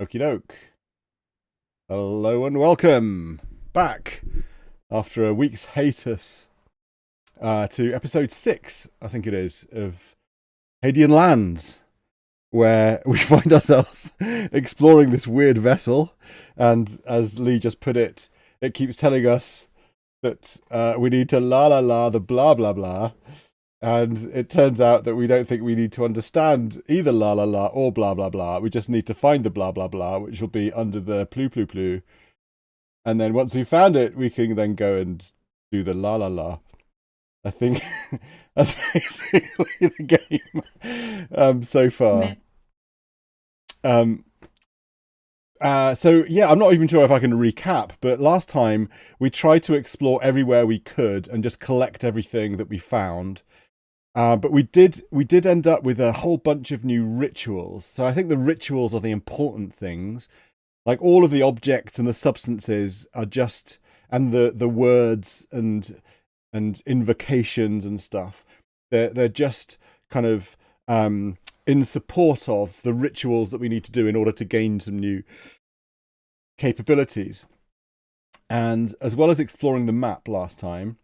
Okie doke. Hello and welcome back after a week's hiatus to episode 6, I think it is, of Hadean Lands, where we find ourselves exploring this weird vessel, and as Lee just put it, it keeps telling us that we need to la la la the blah blah blah, and it turns out that we don't think we need to understand either la la la or blah blah blah. We just need to find the blah blah blah, which will be under the plu. And then once we found it, we can then go and do the la la la. I think that's basically the game so far. So yeah, I'm not even sure if I can recap, but last time we tried to explore everywhere we could and just collect everything that we found. But we did end up with a whole bunch of new rituals. So I think the rituals are the important things. Like all of the objects and the substances are just, and the words and invocations and stuff, they're just kind of in support of the rituals that we need to do in order to gain some new capabilities. And as well as exploring the map last time,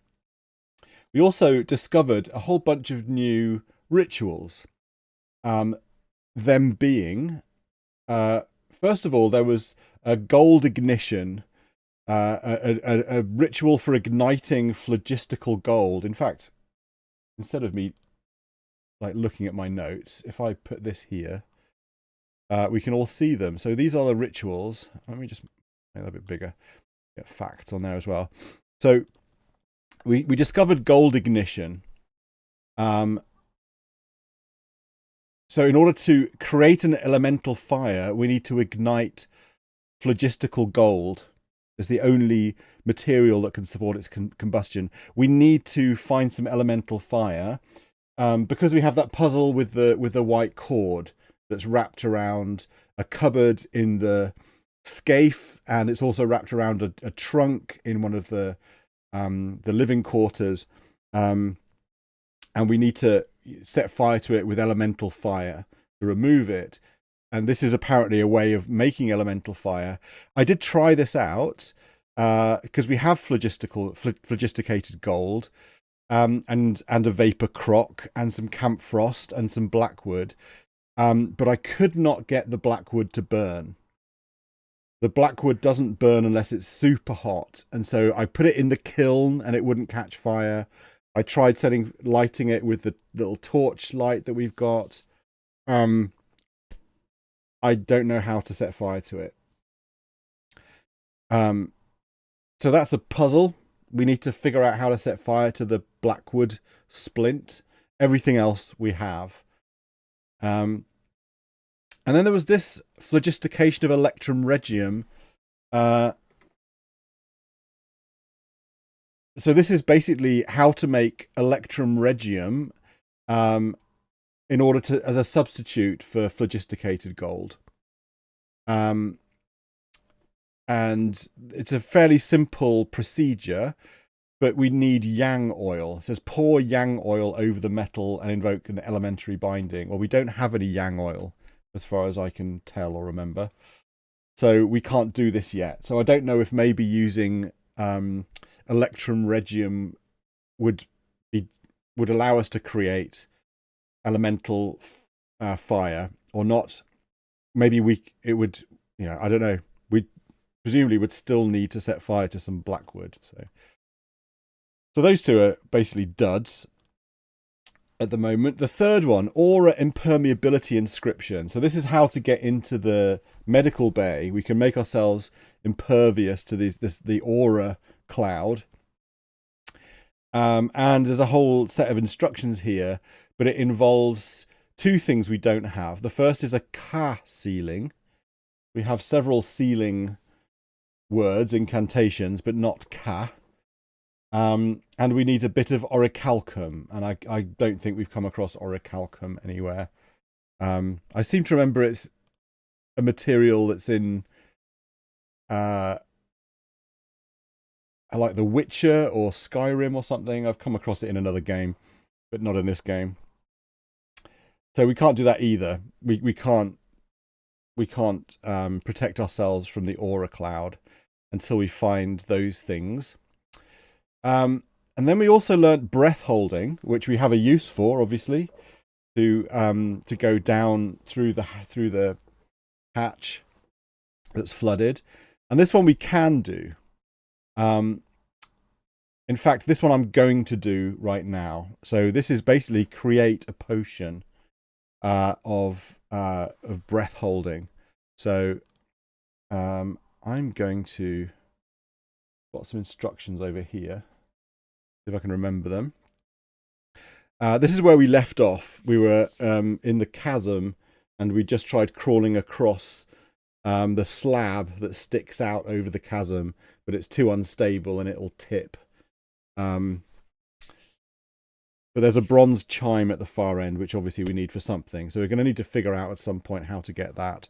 we also discovered a whole bunch of new rituals. Them being, first of all, there was a gold ignition, a ritual for igniting phlogistical gold. In fact, instead of me like looking at my notes, if I put this here, we can all see them. So these are the rituals. Let me just make that a bit bigger. Get facts on there as well. So we discovered gold ignition. So in order to create an elemental fire, we need to ignite phlogistical gold as the only material that can support its combustion. We need to find some elemental fire because we have that puzzle with the white cord that's wrapped around a cupboard in the scaife, and it's also wrapped around a trunk in one of the living quarters, and we need to set fire to it with elemental fire to remove it. And this is apparently a way of making elemental fire. I did try this out because we have phlogisticated gold, and a vapor crock and some camp frost and some blackwood, but I could not get the blackwood to burn. The blackwood doesn't burn unless it's super hot, and so I put it in the kiln and it wouldn't catch fire. I tried lighting it with the little torch light that we've got. I don't know how to set fire to it. So that's a puzzle. We need to figure out how to set fire to the blackwood splint. Everything else we have. And then there was this phlogistication of electrum regium. So this is basically how to make electrum regium in order to, as a substitute for phlogisticated gold. And it's a fairly simple procedure, but we need yang oil. It says pour yang oil over the metal and invoke an elementary binding. Well, we don't have any yang oil, as far as I can tell or remember. So we can't do this yet. So I don't know if maybe using electrum regium would allow us to create elemental fire or not. Maybe it would, I don't know. We presumably would still need to set fire to some blackwood. So those two are basically duds at the moment. The third one, aura impermeability inscription. So this is how to get into the medical bay. We can make ourselves impervious to the aura cloud. And there's a whole set of instructions here, but it involves two things we don't have. The first is a ka sealing. We have several sealing words, incantations, but not ka. And we need a bit of orichalcum, and I don't think we've come across orichalcum anywhere. I seem to remember it's a material that's in like The Witcher or Skyrim or something. I've come across it in another game, but not in this game. So we can't do that either. We can't protect ourselves from the aura cloud until we find those things. And then we also learnt breath holding, which we have a use for, obviously, to go down through the hatch that's flooded. And this one we can do. In fact, this one I'm going to do right now. So this is basically create a potion of breath holding. So I'm going to got some instructions over here. See if I can remember them. This is where we left off. We were in the chasm, and we just tried crawling across the slab that sticks out over the chasm, but it's too unstable and it'll tip. But there's a bronze chime at the far end, which obviously we need for something. So we're going to need to figure out at some point how to get that.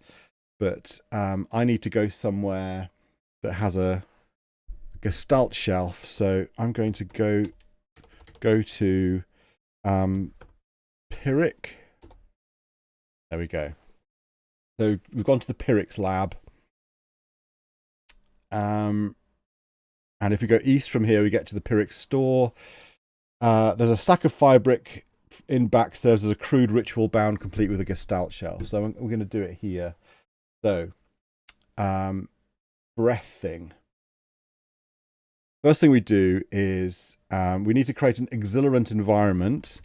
But I need to go somewhere that has a Gestalt shelf. So I'm going to go to Pyrrhic. There we go. So we've gone to the Pyrrhic's lab. And if we go east from here, we get to the Pyrrhic's store. There's a stack of firebrick in back, serves as a crude ritual bound, complete with a Gestalt shelf. So we're going to do it here. So, breath thing. First thing we do is we need to create an exhilarant environment,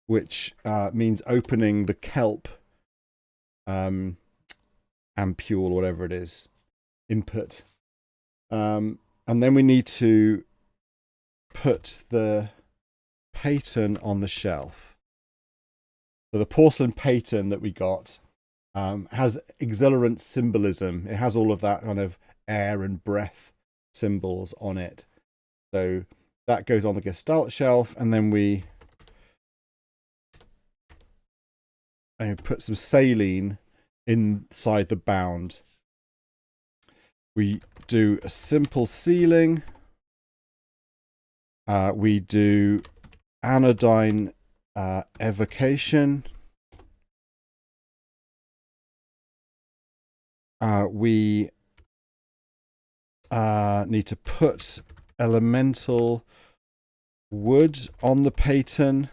which means opening the kelp ampule, or whatever it is, input. And then we need to put the paten on the shelf. So the porcelain paten that we got has exhilarant symbolism. It has all of that kind of air and breath symbols on it. So that goes on the Gestalt shelf, and then we put some saline inside the bound. We do a simple sealing. We do anodyne evocation. We need to put elemental wood on the paten,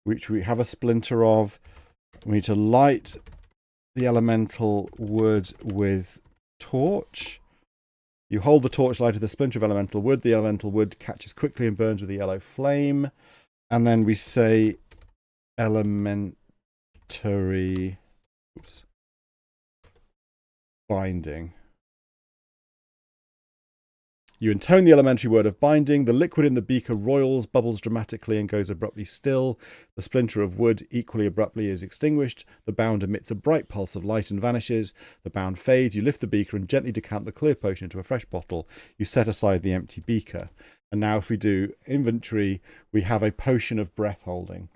which we have a splinter of. We need to light the elemental wood with torch. You hold the torch light to the splinter of elemental wood. The elemental wood catches quickly and burns with a yellow flame. And then we say elementary binding. You intone the elementary word of binding. The liquid in the beaker roils, bubbles dramatically, and goes abruptly still. The splinter of wood equally abruptly is extinguished. The bound emits a bright pulse of light and vanishes. The bound fades. You lift the beaker and gently decant the clear potion into a fresh bottle. You set aside the empty beaker. And now if we do inventory, we have a potion of breath holding.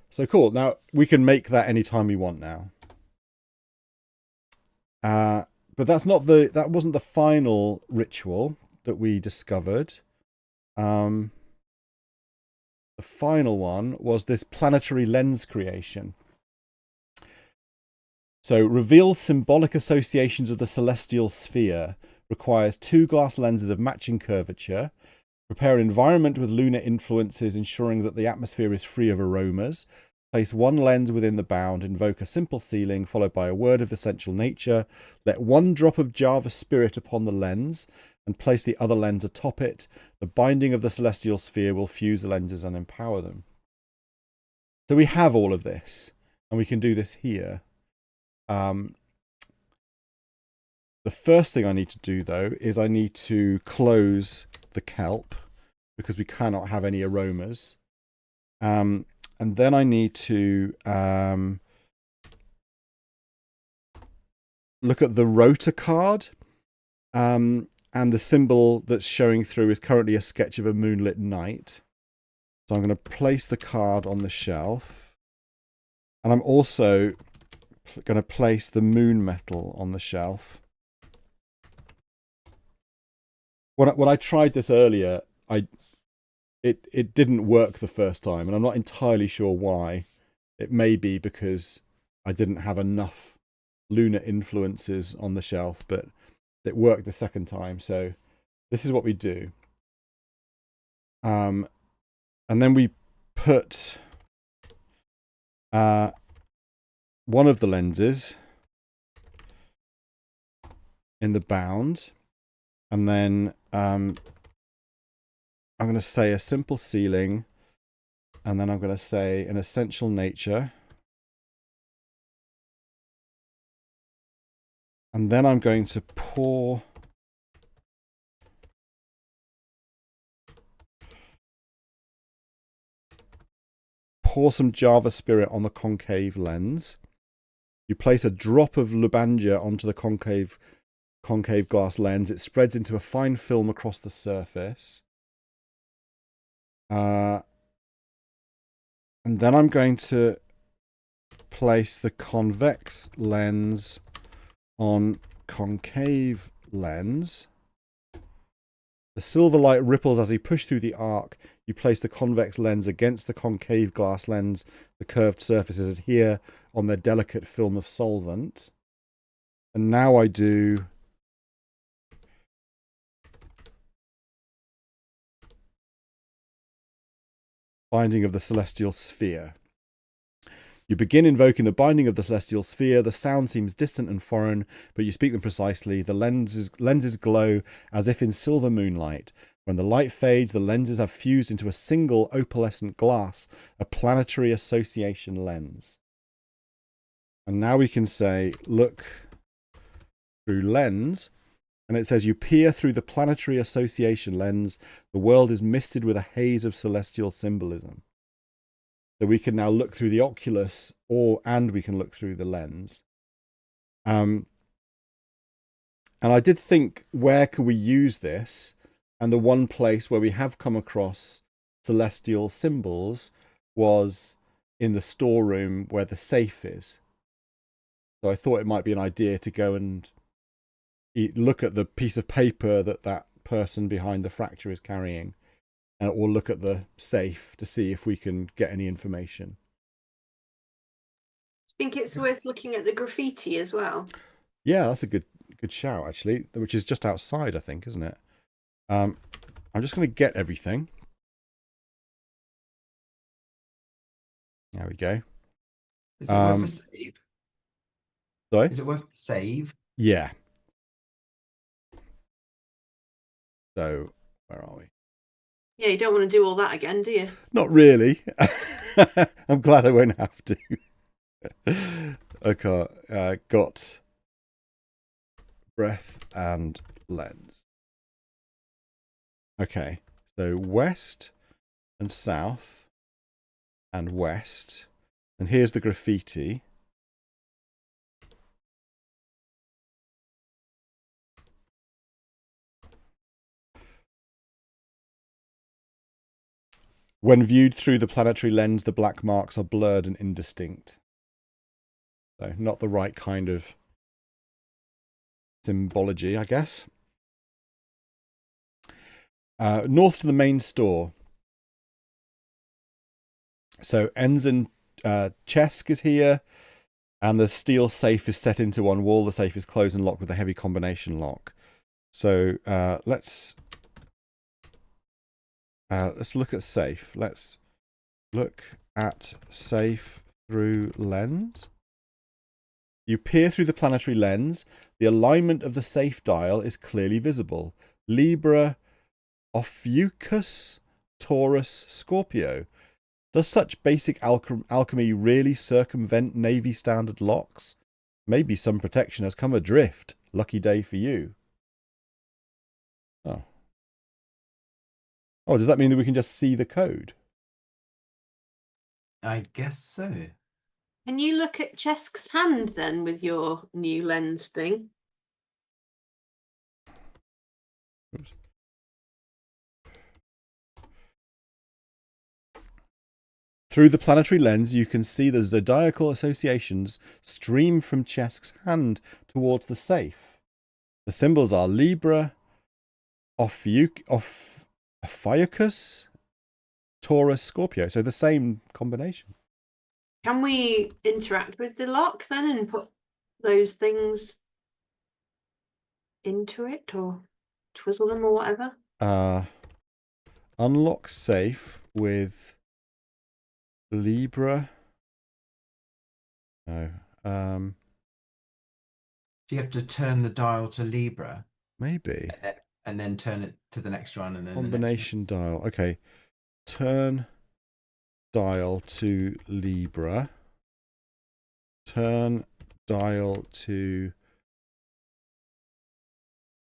So cool. Now we can make that anytime we want now. But that wasn't the final ritual that we discovered. The final one was this planetary lens creation. So reveal symbolic associations of the celestial sphere. Requires 2 glass lenses of matching curvature. Prepare an environment with lunar influences, ensuring that the atmosphere is free of aromas. Place 1 lens within the bound, invoke a simple sealing, followed by a word of essential nature. Let 1 drop of Java spirit upon the lens, and place the other lens atop it. The binding of the celestial sphere will fuse the lenses and empower them. So we have all of this, and we can do this here. The first thing I need to do, though, is I need to close the kelp, because we cannot have any aromas. And then I need to look at the rotor card. And the symbol that's showing through is currently a sketch of a moonlit night. So I'm going to place the card on the shelf. And I'm also going to place the moon metal on the shelf. When I tried this earlier, it didn't work the first time, and I'm not entirely sure why. It may be because I didn't have enough lunar influences on the shelf, but it worked the second time. So this is what we do. And then we put one of the lenses in the bound, and then I'm going to say a simple ceiling, and then I'm going to say an essential nature, and then I'm going to pour some Java Spirit on the concave lens. You place a drop of Lubanja onto the concave glass lens. It spreads into a fine film across the surface. And then I'm going to place the convex lens on concave lens. The silver light ripples as you push through the arc. You place the convex lens against the concave glass lens. The curved surfaces adhere on their delicate film of solvent. And now I do binding of the celestial sphere. You begin invoking the binding of the celestial sphere. The sound seems distant and foreign, but you speak them precisely. The lenses glow as if in silver moonlight. When the light fades, the lenses have fused into a single opalescent glass, a planetary association lens. And now we can say, look through lens, and it says you peer through the planetary association lens. The world is misted with a haze of celestial symbolism. So we can now look through the oculus, and we can look through the lens. And I did think, where can we use this? And the one place where we have come across celestial symbols was in the storeroom where the safe is. So I thought it might be an idea to go and look at the piece of paper that person behind the fracture is carrying, or look at the safe to see if we can get any information. I think it's worth looking at the graffiti as well. Yeah, that's a good shout, actually, which is just outside, I think, isn't it? I'm just going to get everything. There we go. Is it worth a save? Sorry? Is it worth a save? Yeah. So, where are we? Yeah, you don't want to do all that again, do you? Not really. I'm glad I won't have to. Okay, got breath and lens. Okay, so west and south and west. And here's the graffiti. When viewed through the planetary lens, the black marks are blurred and indistinct. So not the right kind of symbology, I guess. North to the main store. So Ensign Chesk is here, and the steel safe is set into one wall. The safe is closed and locked with a heavy combination lock. So let's look at safe. Let's look at safe through lens. You peer through the planetary lens. The alignment of the safe dial is clearly visible. Libra, Ophiuchus, Taurus, Scorpio. Does such basic alchemy really circumvent Navy standard locks? Maybe some protection has come adrift. Lucky day for you. Oh. Oh, does that mean that we can just see the code? I guess so. Can you look at Chesk's hand then with your new lens thing? Oops. Through the planetary lens, you can see the zodiacal associations stream from Chesk's hand towards the safe. The symbols are Libra, Ophiuchus, Taurus, Scorpio. So the same combination. Can we interact with the lock then and put those things into it or twizzle them or whatever? Unlock safe with Libra. No. Do you have to turn the dial to Libra Maybe. and then turn it to the next one and then Combination dial. Okay. Turn dial to Libra. Turn dial to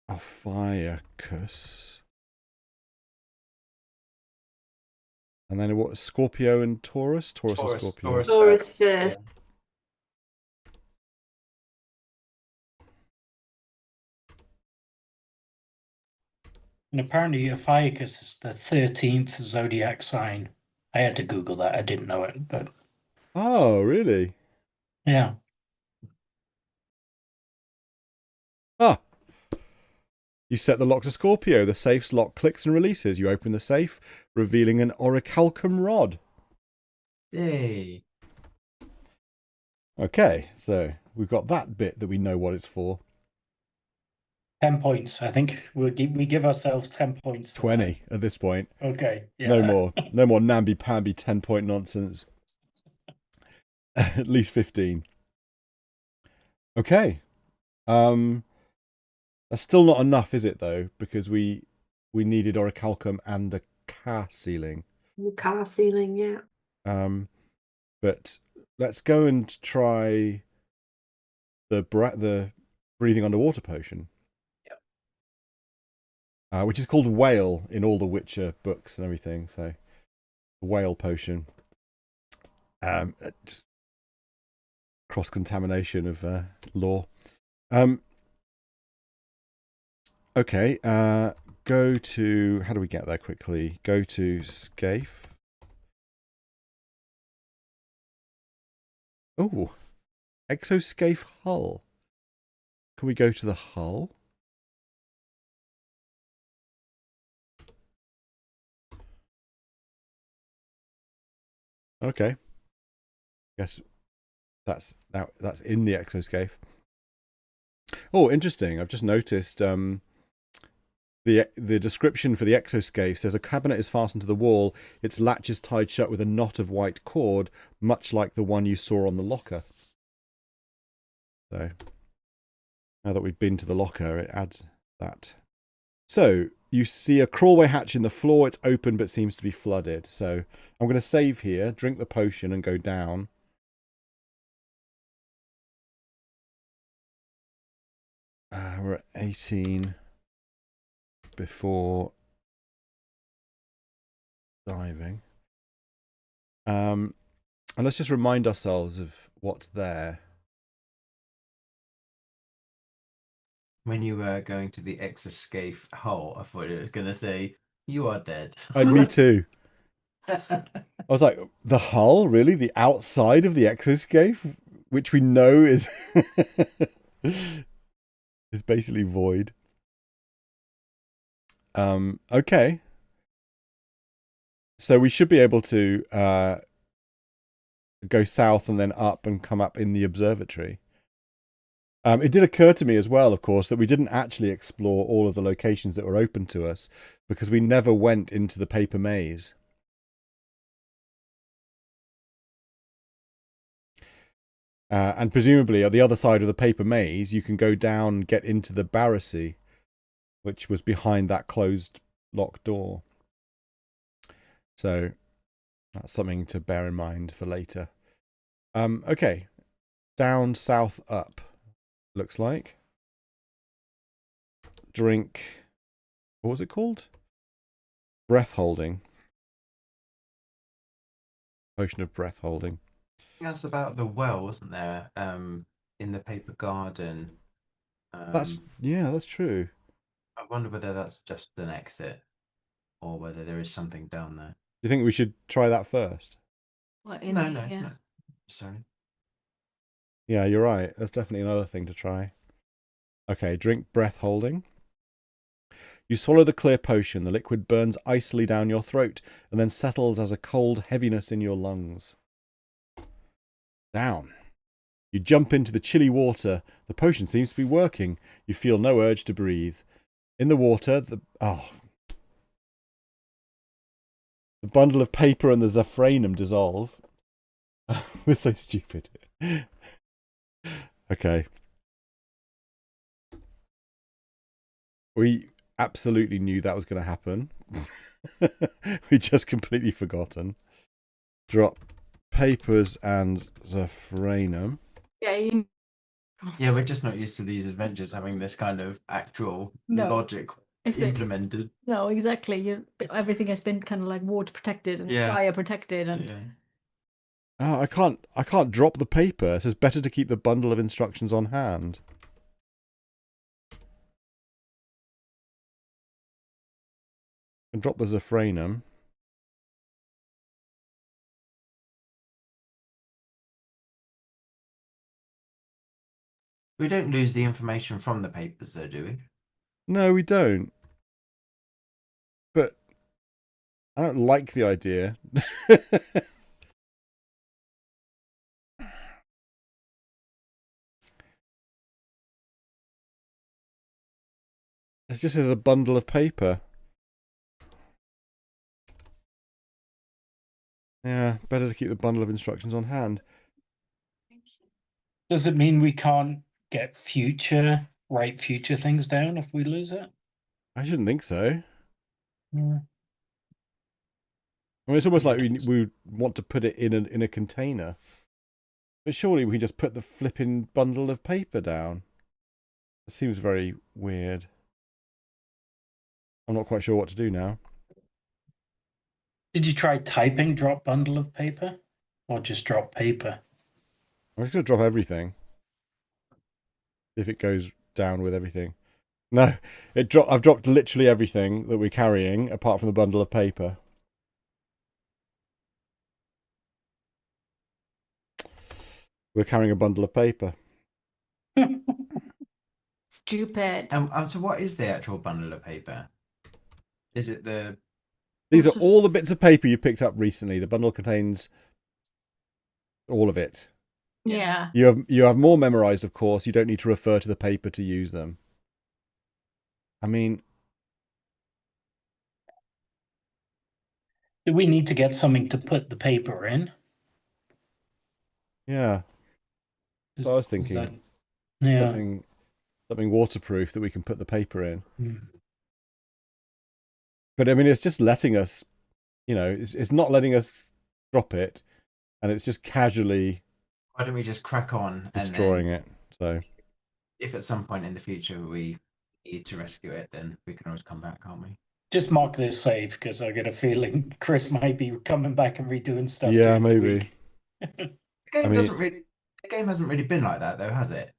Ophiuchus. And then what? Scorpio and Taurus? Taurus and Scorpio. Taurus first. Yeah. And apparently Ophiuchus is the 13th zodiac sign. I had to Google that. I didn't know it, but Oh, really? yeah. Ah. You set the lock to Scorpio. The safe's lock clicks and releases. You open the safe, revealing an orichalcum rod. Yay. Okay, so we've got that bit that we know what it's for. 10 points. I think we give ourselves 10 points. 20 at this point. Okay. Yeah. No more. No more namby-pamby 10-point nonsense. At least 15. Okay. That's still not enough, is it, though? Because we needed orichalcum and a car ceiling. The car ceiling, yeah. But let's go and try the breathing underwater potion. Which is called Whale in all the Witcher books and everything. So, the Whale potion. Cross-contamination of lore. Okay, go to... How do we get there quickly? Go to Scaife. Oh, Exoscape hull. Can we go to the hull? Okay. Guess that's in the Exoscape. Oh, interesting. I've just noticed the description for the Exoscape says a cabinet is fastened to the wall. Its latch is tied shut with a knot of white cord, much like the one you saw on the locker. So now that we've been to the locker, it adds that. So you see a crawlway hatch in the floor. It's open but seems to be flooded. So I'm going to save here, drink the potion and go down. We're at 18 before diving. And let's just remind ourselves of what's there. When you were going to the Exoscape hull, I thought it was going to say, "You are dead." Me too. I was like, the hull? Really? The outside of the Exoscape? Which we know is... is basically void. Okay. So we should be able to go south and then up and come up in the observatory. It did occur to me as well, of course, that we didn't actually explore all of the locations that were open to us because we never went into the paper maze. And presumably at the other side of the paper maze, you can go down and get into the barracy, which was behind that closed locked door. So that's something to bear in mind for later. Okay. Down, south, up, looks like. Drink. What was it called? Breath holding. Potion of breath holding. That's about the well, wasn't there? In the paper garden. That's true. I wonder whether that's just an exit or whether there is something down there. Do you think we should try that first? What, No. Sorry. Yeah, you're right. That's definitely another thing to try. Okay, drink breath holding. You swallow the clear potion. The liquid burns icily down your throat and then settles as a cold heaviness in your lungs. Down. You jump into the chilly water. The potion seems to be working. You feel no urge to breathe. In the water, the bundle of paper and the Zafranum dissolve. We're so stupid. Okay. We absolutely knew that was going to happen. We just completely forgotten. Drop papers and Zafranum. Yeah, Yeah, we're just not used to these adventures having this kind of actual No. logic implemented. No, exactly. Everything has been kind of like water protected and Yeah. fire protected, and Yeah. Oh, I can't drop the paper. It says better to keep the bundle of instructions on hand. And drop the Zafranum. We don't lose the information from the papers, though, do we? No, we don't. But I don't like the idea. It just says a bundle of paper. Yeah, better to keep the bundle of instructions on hand. Does it mean we can't get write future things down if we lose it? I shouldn't think so. Yeah. I mean, it's almost like we want to put it in a container. But surely we can just put the flipping bundle of paper down. It seems very weird. I'm not quite sure what to do now. Did you try typing drop bundle of paper? Or just drop paper? I'm just going to drop everything. If it goes down with everything. No, I've dropped literally everything that we're carrying, apart from the bundle of paper. We're carrying a bundle of paper. stupid. So what is the actual bundle of paper? Is it the... These are all the bits of paper you picked up recently. The bundle contains all of it. Yeah. You have more memorized, of course. You don't need to refer to the paper to use them. I mean... Do we need to get something to put the paper in? Yeah. That's what I was thinking. Yeah. Something waterproof that we can put the paper in. Mm. But I mean, it's just letting us, it's not letting us drop it, and it's just casually Why don't we just crack on destroying and it? So if at some point in the future we need to rescue it, then we can always come back, can't we? Just mark this safe, because I get a feeling Chris might be coming back and redoing stuff. yeah, during the maybe. week. The game hasn't really been like that, though, has it?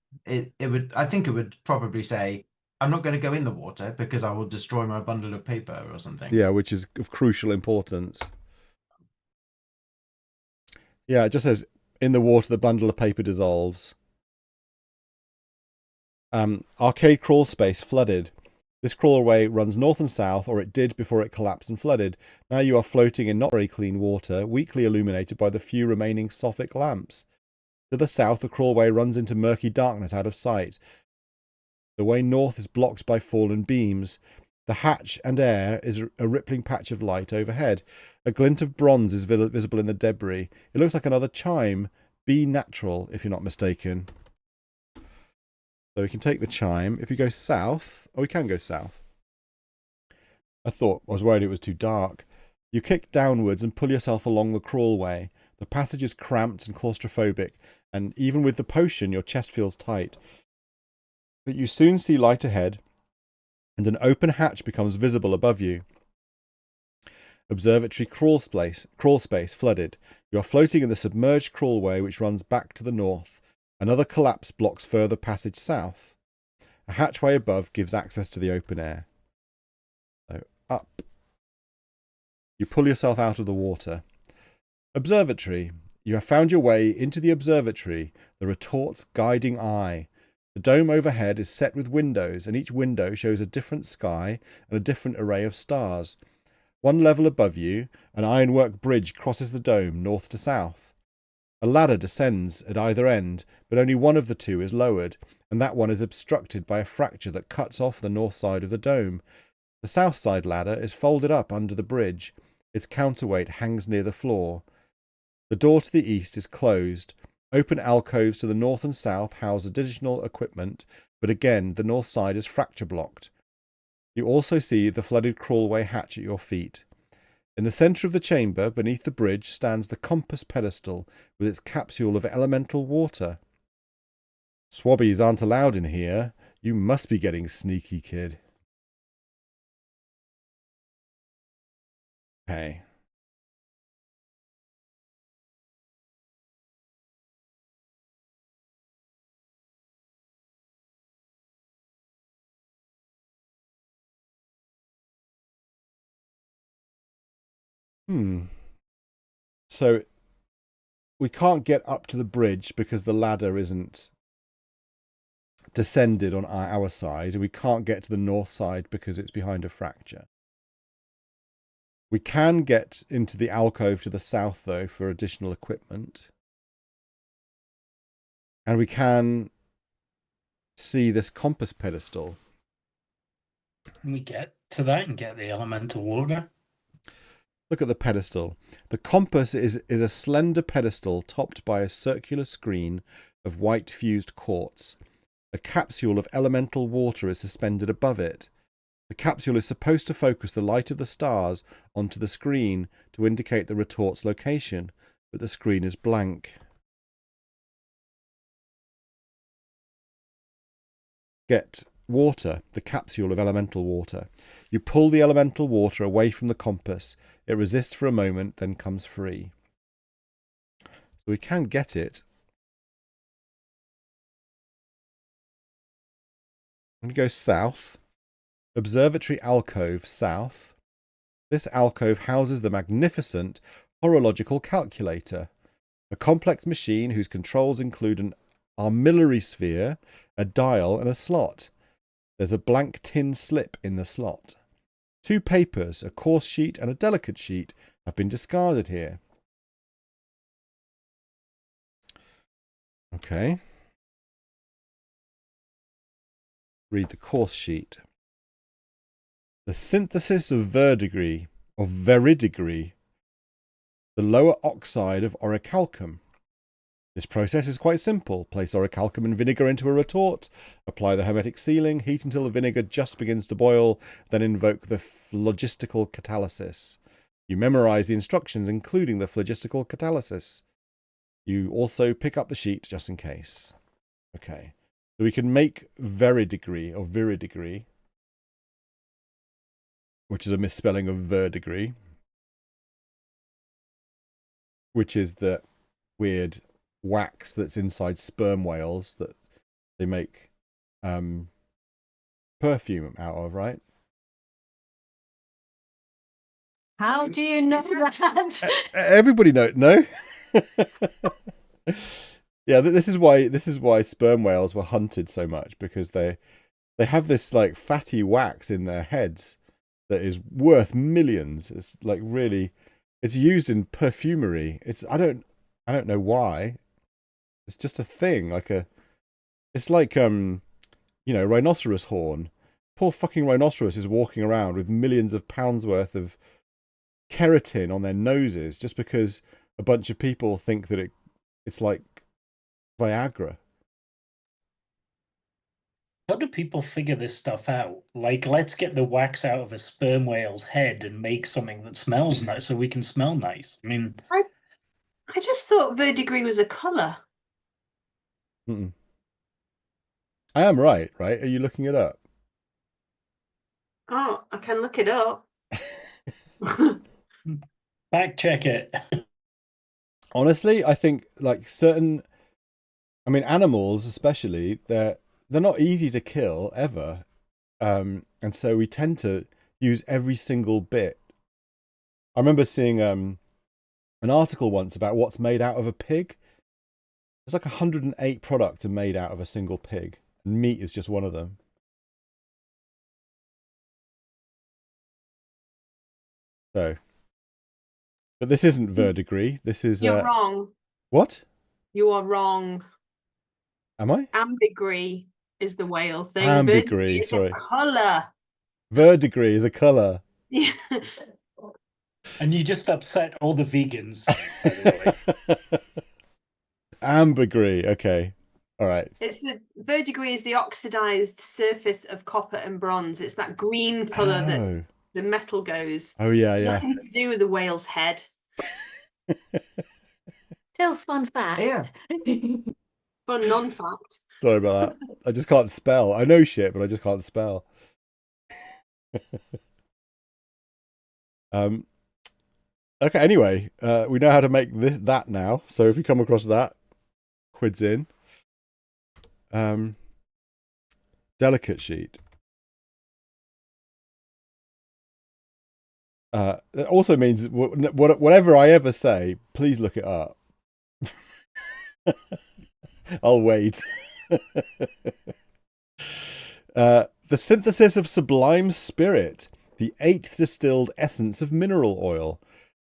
I think it would probably say, I'm not going to go in the water because I will destroy my bundle of paper or something. Yeah, which is of crucial importance. Yeah, it just says, in the water, the bundle of paper dissolves. Arcade crawl space flooded. This crawlway runs north and south, or it did before it collapsed and flooded. Now you are floating in not very clean water, weakly illuminated by the few remaining Sophic lamps. To the south, the crawlway runs into murky darkness out of sight. The way north is blocked by fallen beams. The hatch and air is a rippling patch of light overhead. A glint of bronze is visible in the debris. It looks like another chime. Be natural, if you're not mistaken. So we can take the chime. If we go south... Oh, we can go south. I was worried it was too dark. You kick downwards and pull yourself along the crawlway. The passage is cramped and claustrophobic, and even with the potion, your chest feels tight. But you soon see light ahead, and an open hatch becomes visible above you. Observatory crawl space flooded. You are floating in the submerged crawlway which runs back to the north. Another collapse blocks further passage south. A hatchway above gives access to the open air. So up. You pull yourself out of the water. Observatory. You have found your way into the observatory, the retort's guiding eye. The dome overhead is set with windows, and each window shows a different sky and a different array of stars. One level above you, an ironwork bridge crosses the dome north to south. A ladder descends at either end, but only one of the two is lowered, and that one is obstructed by a fracture that cuts off the north side of the dome. The south side ladder is folded up under the bridge. Its counterweight hangs near the floor. The door to the east is closed. Open alcoves to the north and south house additional equipment, but again, the north side is fracture blocked. You also see the flooded crawlway hatch at your feet. In the centre of the chamber, beneath the bridge, stands the compass pedestal with its capsule of elemental water. Swabbies aren't allowed in here. You must be getting sneaky, kid. Okay. So we can't get up to the bridge because the ladder isn't descended on our side. We can't get to the north side because it's behind a fracture. We can get into the alcove to the south, though, for additional equipment. And we can see this compass pedestal. Can we get to that and get the elemental water? Look at the pedestal. The compass is a slender pedestal topped by a circular screen of white fused quartz. A capsule of elemental water is suspended above it. The capsule is supposed to focus the light of the stars onto the screen to indicate the retort's location, but the screen is blank. Get water, the capsule of elemental water. You pull the elemental water away from the compass. It resists for a moment, then comes free. So we can get it. I'm going to go south. Observatory alcove south. This alcove houses the magnificent horological calculator, a complex machine whose controls include an armillary sphere, a dial, and a slot. There's a blank tin slip in the slot. 2 papers, a coarse sheet and a delicate sheet, have been discarded here. Okay. Read the coarse sheet. The synthesis of verdigris, of veridigris, the lower oxide of orichalcum. This process is quite simple. Place orichalcum and vinegar into a retort, apply the hermetic sealing, heat until the vinegar just begins to boil, then invoke the phlogistical catalysis. You memorize the instructions, including the phlogistical catalysis. You also pick up the sheet just in case. Okay. So we can make veridigris or viridigris, which is a misspelling of verdigris, which is the weird wax that's inside sperm whales that they make perfume out of, right? How do you know that? Everybody no. Yeah, this is why sperm whales were hunted so much, because they have this like fatty wax in their heads that is worth millions. It's like really, it's used in perfumery. I don't know why. It's just a thing, it's like rhinoceros horn. Poor fucking rhinoceros is walking around with millions of pounds worth of keratin on their noses just because a bunch of people think that it's like Viagra. How do people figure this stuff out? Like, let's get the wax out of a sperm whale's head and make something that smells nice so we can smell nice. I mean, I just thought verdigris was a colour. Mm-mm. I am right? Are you looking it up? Oh, I can look it up. fact check it. Honestly, I think like animals especially, they're not easy to kill ever, and so we tend to use every single bit. I remember seeing an article once about what's made out of a pig. There's like 108 products are made out of a single pig, and meat is just one of them. So, but this isn't verdigris. This is You're wrong. What? You are wrong. Am I? Ambergris is the whale thing. Ambergris, It's sorry. a colour. Verdigris is a colour. Yeah. And you just upset all the vegans, by the way. Ambergris, okay. All right. It's the verdigris is the oxidized surface of copper and bronze. It's that green colour that Oh. the metal goes. Oh, yeah, yeah. Nothing to do with the whale's head. Still fun fact. Yeah. Fun non-fact. Sorry about that. I just can't spell. I know shit, but I just can't spell. Okay, anyway, we know how to make that now. So if you come across that, quids in. Delicate sheet. It also means whatever I ever say, please look it up. I'll wait. The synthesis of sublime spirit, the 8th distilled essence of mineral oil.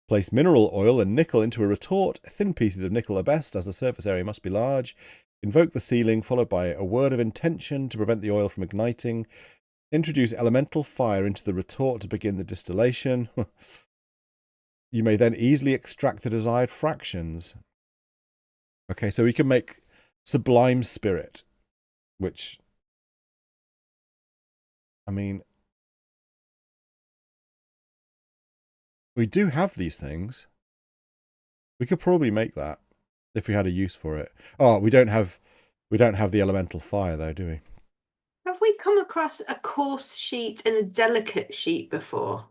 Place mineral oil and nickel into a retort. Thin pieces of nickel are best, as the surface area must be large. Invoke the sealing, followed by a word of intention to prevent the oil from igniting. Introduce elemental fire into the retort to begin the distillation. You may then easily extract the desired fractions. Okay, so we can make sublime spirit, which, I mean, we do have these things. We could probably make that if we had a use for it. Oh, we don't have the elemental fire though, do we? Have we come across a coarse sheet and a delicate sheet before?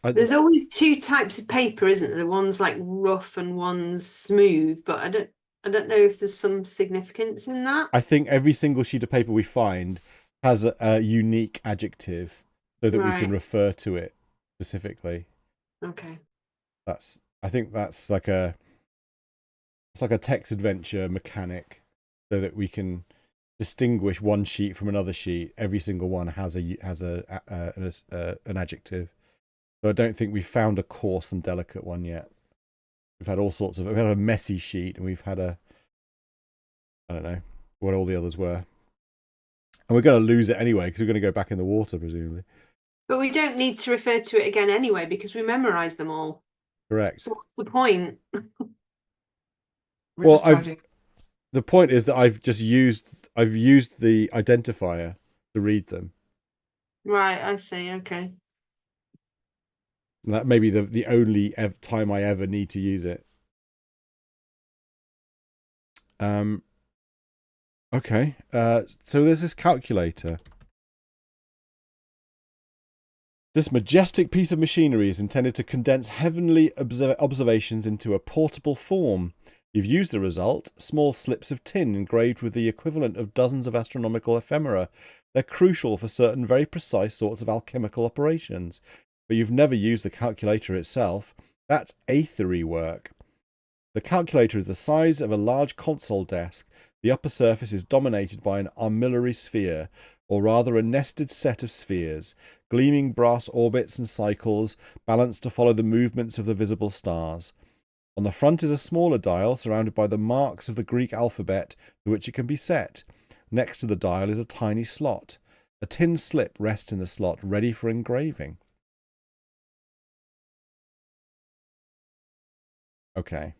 There's always two types of paper, isn't there? One's like rough and one's smooth, but I don't know if there's some significance in that. I think every single sheet of paper we find has a unique adjective so that we can refer to it specifically. Okay. I think that's like a text adventure mechanic so that we can distinguish one sheet from another sheet. Every single one has an adjective. So I don't think we've found a coarse and delicate one yet. We've had all sorts of. We've had a messy sheet, and we've had I don't know what all the others were. And we're going to lose it anyway because we're going to go back in the water, presumably. But we don't need to refer to it again anyway because we memorise them all. Correct. So what's the point? The point is that I've used the identifier to read them. Right, I see. Okay. And that may be the only time I ever need to use it. Okay. So there's this calculator. This majestic piece of machinery is intended to condense heavenly observations into a portable form. You've used the result, small slips of tin engraved with the equivalent of dozens of astronomical ephemera. They're crucial for certain very precise sorts of alchemical operations. But you've never used the calculator itself. That's aethery work. The calculator is the size of a large console desk. The upper surface is dominated by an armillary sphere, or rather a nested set of spheres, gleaming brass orbits and cycles, balanced to follow the movements of the visible stars. On the front is a smaller dial surrounded by the marks of the Greek alphabet to which it can be set. Next to the dial is a tiny slot. A tin slip rests in the slot, ready for engraving. Okay.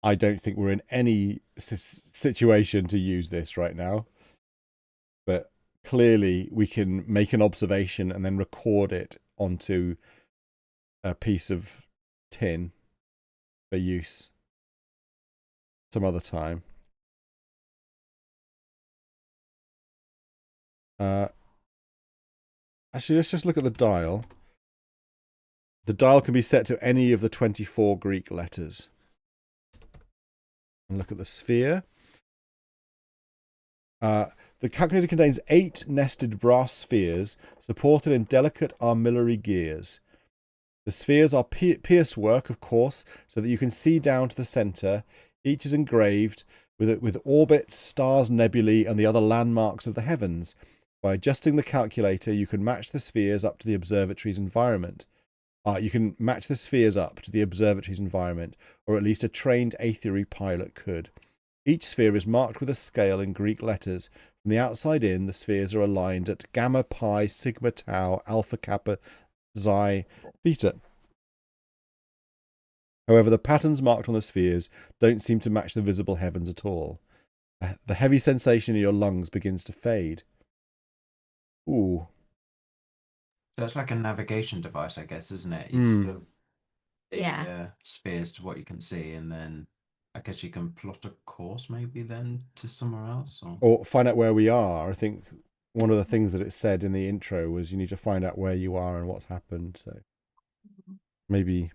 I don't think we're in any situation to use this right now. But clearly we can make an observation and then record it onto a piece of tin for use some other time. Actually, let's just look at the dial. The dial can be set to any of the 24 Greek letters. And look at the sphere. The calculator contains 8 nested brass spheres supported in delicate armillary gears. The spheres are pierce work, of course, so that you can see down to the centre. Each is engraved with orbits, stars, nebulae, and the other landmarks of the heavens. By adjusting the calculator, you can match the spheres up to the observatory's environment. You can match the spheres up to the observatory's environment, or at least a trained aethery pilot could. Each sphere is marked with a scale in Greek letters. From the outside in, the spheres are aligned at gamma, pi, sigma, tau, alpha, kappa, xi, theta. However, the patterns marked on the spheres don't seem to match the visible heavens at all. The heavy sensation in your lungs begins to fade. Ooh. So it's like a navigation device, I guess, isn't it? You sort of Yeah. spheres to what you can see, and then I guess you can plot a course maybe then to somewhere else. Or find out where we are. I think one of the things that it said in the intro was you need to find out where you are and what's happened. So maybe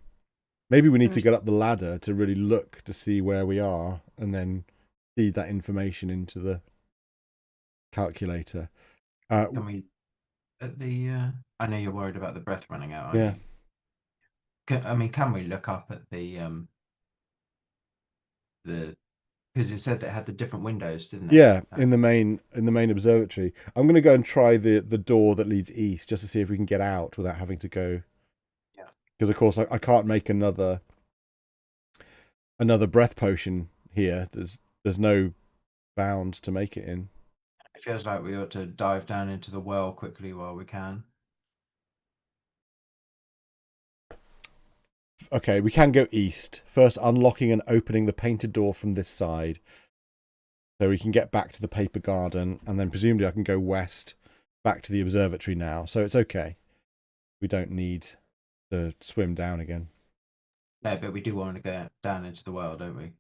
we need to get up the ladder to really look to see where we are and then feed that information into the calculator. Can we at the I know you're worried about the breath running out, aren't Yeah. you? Can we look up at the because you said that it had the different windows, didn't it? Yeah, in the main observatory. I'm going to go and try the door that leads east just to see if we can get out without having to go. Yeah. Because of course I can't make another breath potion here. There's no bound to make it in. It feels like we ought to dive down into the well quickly while we can. Okay, we can go east. First unlocking and opening the painted door from this side. So we can get back to the paper garden, and then presumably I can go west back to the observatory now. So it's okay. We don't need to swim down again. No, but we do want to go down into the well, don't we?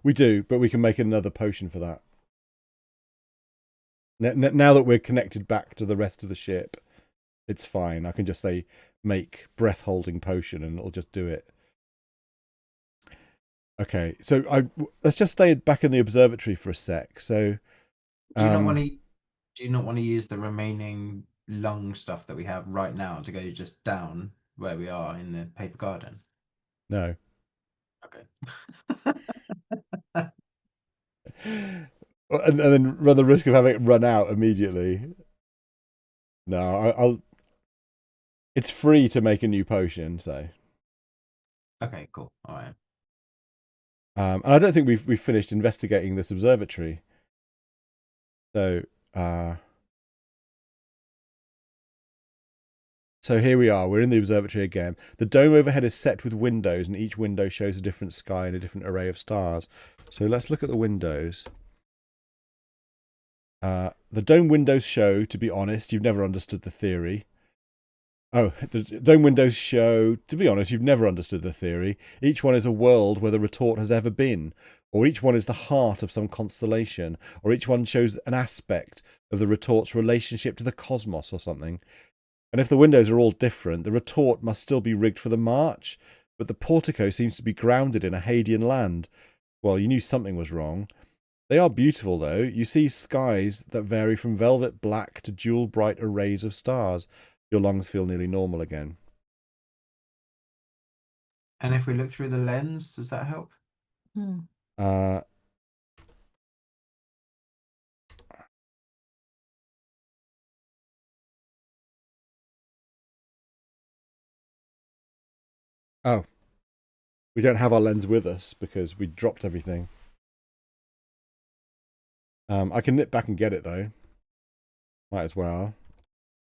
We do, but we can make another potion for that. Now that we're connected back to the rest of the ship, it's fine. I can just say, make breath-holding potion, and it'll just do it. Okay, so let's just stay back in the observatory for a sec. So, do you not want to use the remaining lung stuff that we have right now to go just down where we are in the paper garden? No. Okay. And then run the risk of having it run out immediately. No, I'll. It's free to make a new potion, so. Okay, cool. All right. And I don't think we've finished investigating this observatory. So here we are. We're in the observatory again. The dome overhead is set with windows, and each window shows a different sky and a different array of stars. So let's look at the windows. The dome windows show, to be honest, you've never understood the theory. Oh, the dome windows show, to be honest, you've never understood the theory. Each one is a world where the retort has ever been, or each one is the heart of some constellation, or each one shows an aspect of the retort's relationship to the cosmos or something. And if the windows are all different, the retort must still be rigged for the march, but the portico seems to be grounded in a Hadean land. Well, you knew something was wrong. They are beautiful, though. You see skies that vary from velvet black to jewel-bright arrays of stars. Your lungs feel nearly normal again. And if we look through the lens, does that help? Oh. We don't have our lens with us because we dropped everything. I can nip back and get it, though. Might as well.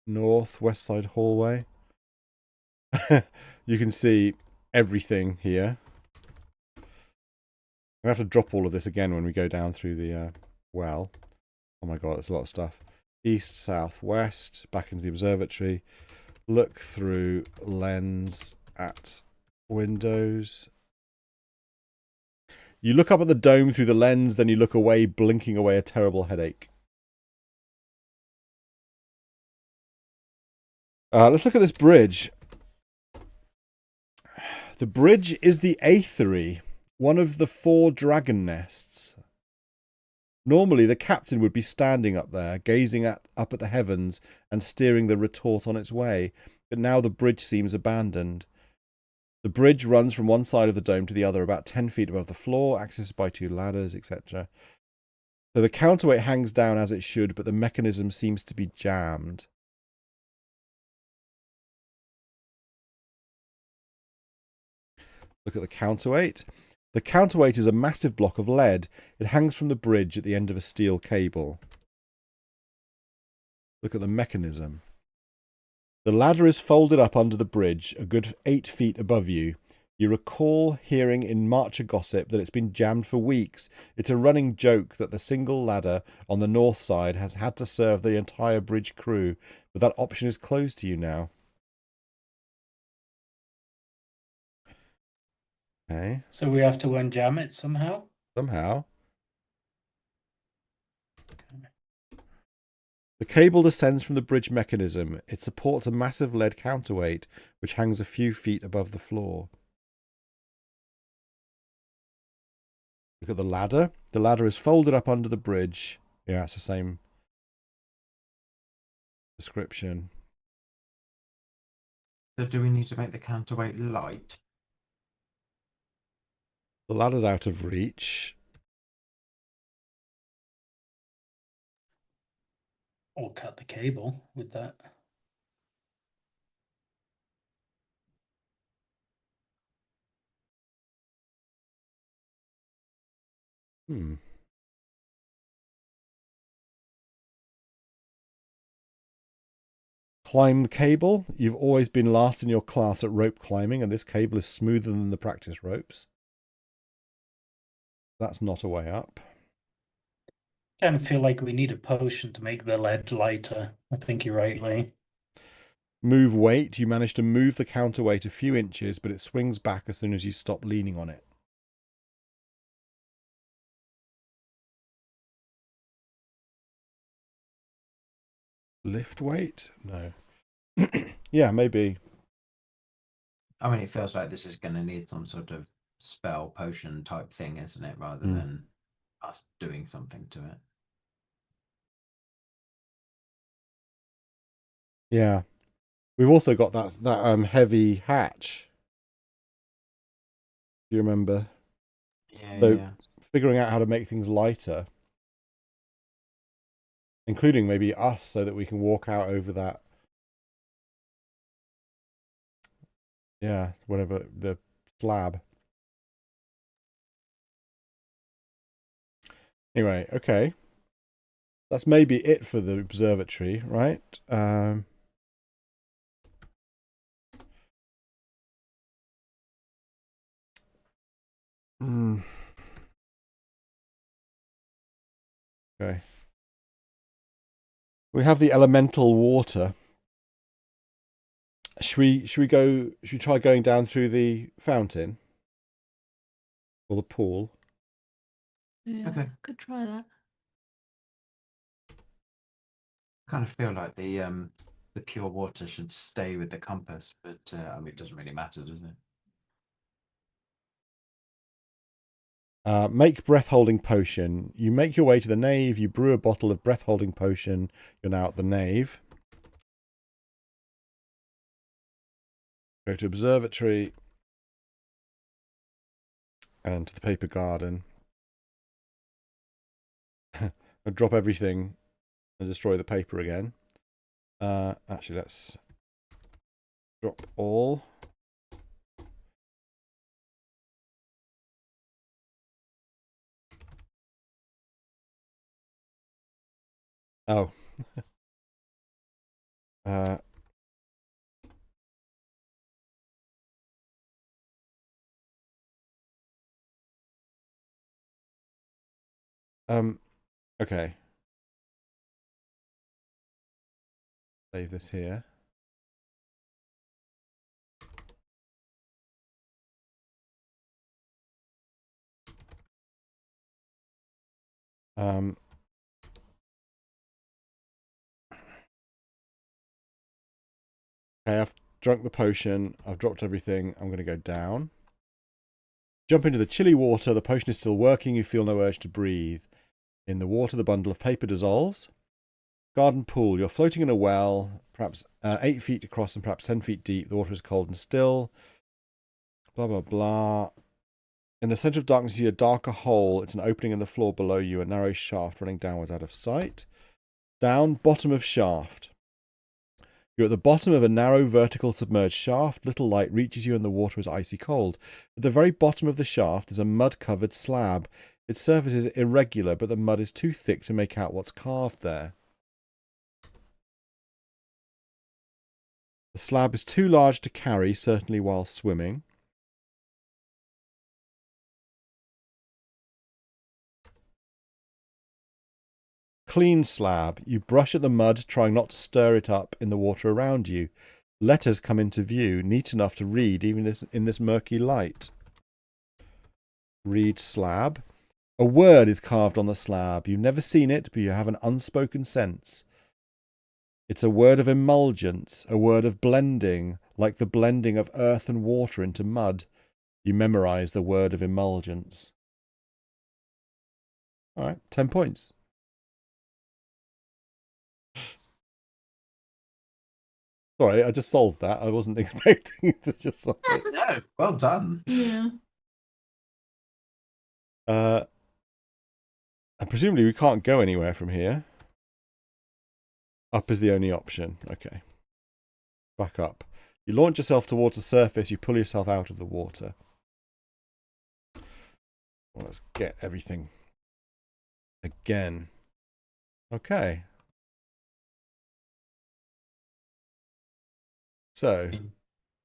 North, west side hallway. You can see everything here. We have to drop all of this again when we go down through the well. Oh my god, that's a lot of stuff. East, south, west, back into the observatory. Look through lens at windows. You look up at the dome through the lens, then you look away, blinking away a terrible headache. Let's look at this bridge. The bridge is the aethery, one of the 4 dragon nests. Normally, the captain would be standing up there, gazing up at the heavens and steering the retort on its way, but now the bridge seems abandoned. The bridge runs from one side of the dome to the other, about 10 feet above the floor, accessed by 2 ladders, etc. So the counterweight hangs down as it should, but the mechanism seems to be jammed. Look at the counterweight. The counterweight is a massive block of lead. It hangs from the bridge at the end of a steel cable. Look at the mechanism. The ladder is folded up under the bridge, a good 8 feet above you. You recall hearing in Marcher gossip that it's been jammed for weeks. It's a running joke that the single ladder on the north side has had to serve the entire bridge crew, but that option is closed to you now. Okay. So we have to unjam it somehow? Somehow. The cable descends from the bridge mechanism. It supports a massive lead counterweight, which hangs a few feet above the floor. Look at the ladder. The ladder is folded up under the bridge. Yeah, it's the same description. So do we need to make the counterweight light? The ladder's out of reach. Or cut the cable with that. Climb the cable. You've always been last in your class at rope climbing, and this cable is smoother than the practice ropes. That's not a way up. I kind of feel like we need a potion to make the lead lighter. I think you're right, Lee. Move weight. You manage to move the counterweight a few inches, but it swings back as soon as you stop leaning on it. Lift weight? No. Yeah, maybe. I mean, it feels like this is going to need some sort of spell potion type thing, isn't it? Rather than us doing something to it. Yeah. We've also got that heavy hatch. Do you remember? Yeah, So yeah. figuring out how to make things lighter, including maybe us, so that we can walk out over that. Yeah, whatever, the slab. Anyway, okay. That's maybe it for the observatory, right? Okay. We have the elemental water. Should we try going down through the fountain? Or the pool? Yeah, Okay. could try that. I kind of feel like the pure water should stay with the compass, but I mean, it doesn't really matter, does it? Make breath-holding potion. You make your way to the nave. You brew a bottle of breath-holding potion. You're now at the nave. Go to observatory. And to the paper garden. I'll drop everything and destroy the paper again. Actually, let's drop all. Oh. Okay. Save this here. Okay, I've drunk the potion. I've dropped everything. I'm going to go down. Jump into the chilly water. The potion is still working. You feel no urge to breathe. In the water, the bundle of paper dissolves. Garden pool. You're floating in a well, perhaps 8 feet across and perhaps 10 feet deep. The water is cold and still. Blah, blah, blah. In the center of darkness, you see a darker hole. It's an opening in the floor below you, a narrow shaft running downwards out of sight. Down, bottom of shaft. You're at the bottom of a narrow vertical submerged shaft. Little light reaches you and the water is icy cold. At the very bottom of the shaft is a mud-covered slab. Its surface is irregular, but the mud is too thick to make out what's carved there. The slab is too large to carry, certainly while swimming. Clean slab. You brush at the mud, trying not to stir it up in the water around you. Letters come into view, neat enough to read even in this murky light. Read slab. A word is carved on the slab. You've never seen it, but you have an unspoken sense. It's a word of emulgence, a word of blending, like the blending of earth and water into mud. You memorize the word of emulgence. All right, 10 points. Sorry, I just solved that. I wasn't expecting it to just solve it. No, well done. Yeah. And presumably we can't go anywhere from here. Up is the only option. Okay. Back up. You launch yourself towards the surface. You pull yourself out of the water. Well, let's get everything again. Okay. So,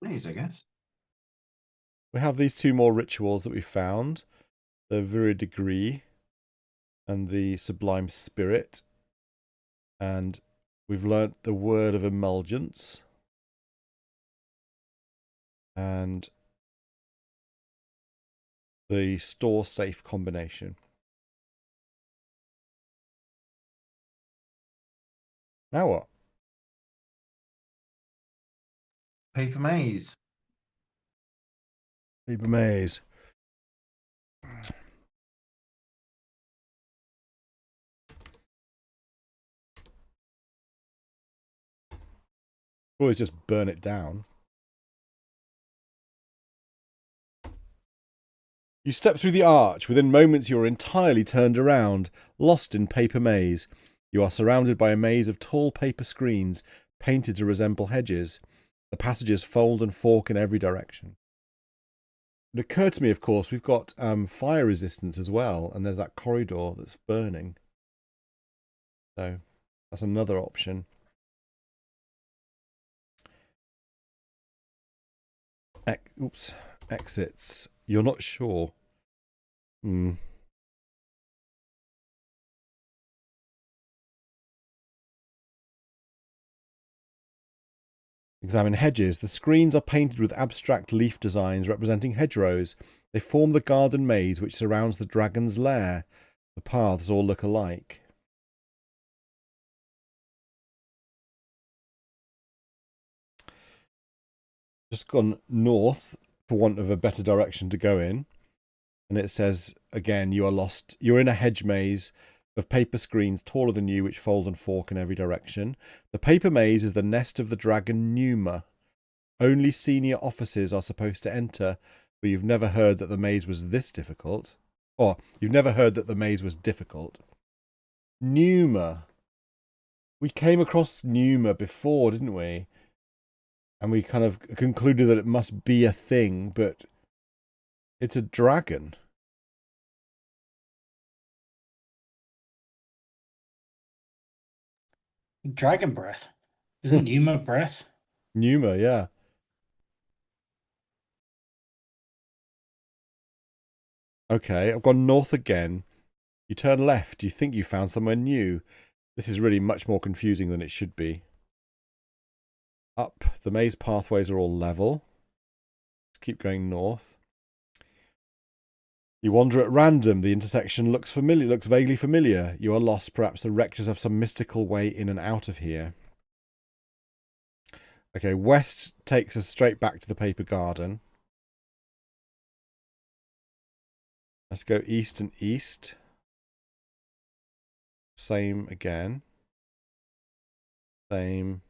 Please, I guess. we have these two more rituals that we found. The Viri Degree and the Sublime Spirit. And we've learnt the word of emulgence. And the store safe combination. Now what? Paper maze. Paper maze. Always just burn it down. You step through the arch. Within moments you are entirely turned around, lost in paper maze. You are surrounded by a maze of tall paper screens, painted to resemble hedges. The passages fold and fork in every direction. It occurred to me, of course, we've got fire resistance as well, and there's that corridor that's burning. So that's another option. Oops. Exits. You're not sure. Examine hedges. The screens are painted with abstract leaf designs representing hedgerows. They form the garden maze which surrounds the dragon's lair. The paths all look alike. Just gone north for want of a better direction to go in. And it says, again, you are lost. You're in a hedge maze of paper screens taller than you, which fold and fork in every direction. The paper maze is the nest of the dragon Numa. Only senior officers are supposed to enter, but you've never heard that the maze was this difficult. Or, you've never heard that the maze was difficult. Numa. We came across Numa before, didn't we? And we kind of concluded that it must be a thing, but it's a dragon. Dragon breath. Isn't Numa breath? Numa, yeah. Okay, I've gone north again. You turn left. You think you found somewhere new. This is really much more confusing than it should be. Up. The maze pathways are all level. Let's keep going north. You wander at random. The intersection looks familiar, looks vaguely familiar. You are lost. Perhaps the rectors have some mystical way in and out of here. Okay, west takes us straight back to the paper garden. Let's go east and east. Same again. Same.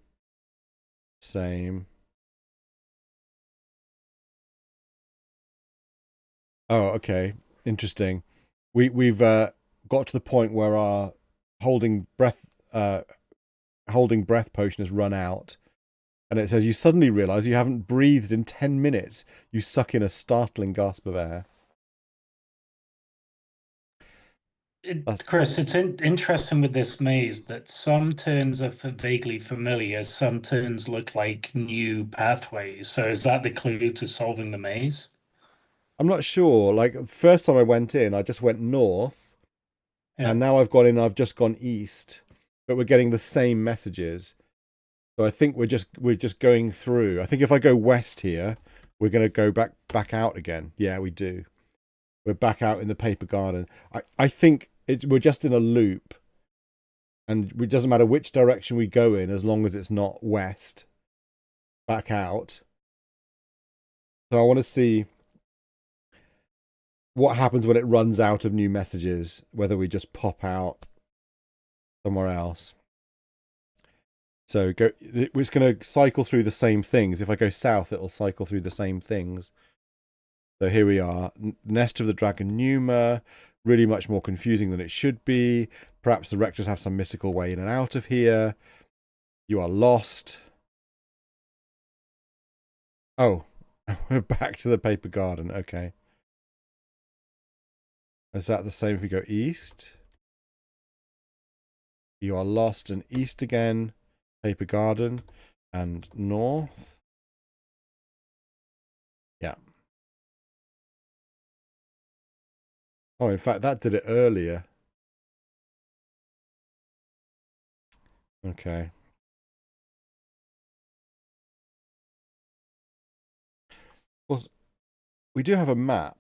Same. Oh, okay. Interesting. We've got to the point where our holding breath potion has run out. And it says you suddenly realise you haven't breathed in 10 minutes. You suck in a startling gasp of air. Chris, it's interesting with this maze that some turns are vaguely familiar, some turns look like new pathways. So is that the clue to solving the maze? I'm not sure. Like, first time I went in, I just went north. Yeah. And now I've gone in, I've just gone east. But we're getting the same messages. So I think we're just going through. I think if I go west here, we're going to go back out again. Yeah, we do. We're back out in the paper garden. I think we're just in a loop. And it doesn't matter which direction we go in as long as it's not west. Back out. So I want to see what happens when it runs out of new messages, whether we just pop out somewhere else. So it's going to cycle through the same things. If I go south, it'll cycle through the same things. So here we are. Nest of the Dragon Numa. Really much more confusing than it should be. Perhaps the rectors have some mystical way in and out of here. You are lost. Oh, we're back to the paper garden. Okay. Is that the same if we go east? You are lost and east again. Paper garden and north. Yeah. Oh, in fact, that did it earlier. Okay. Well, we do have a map.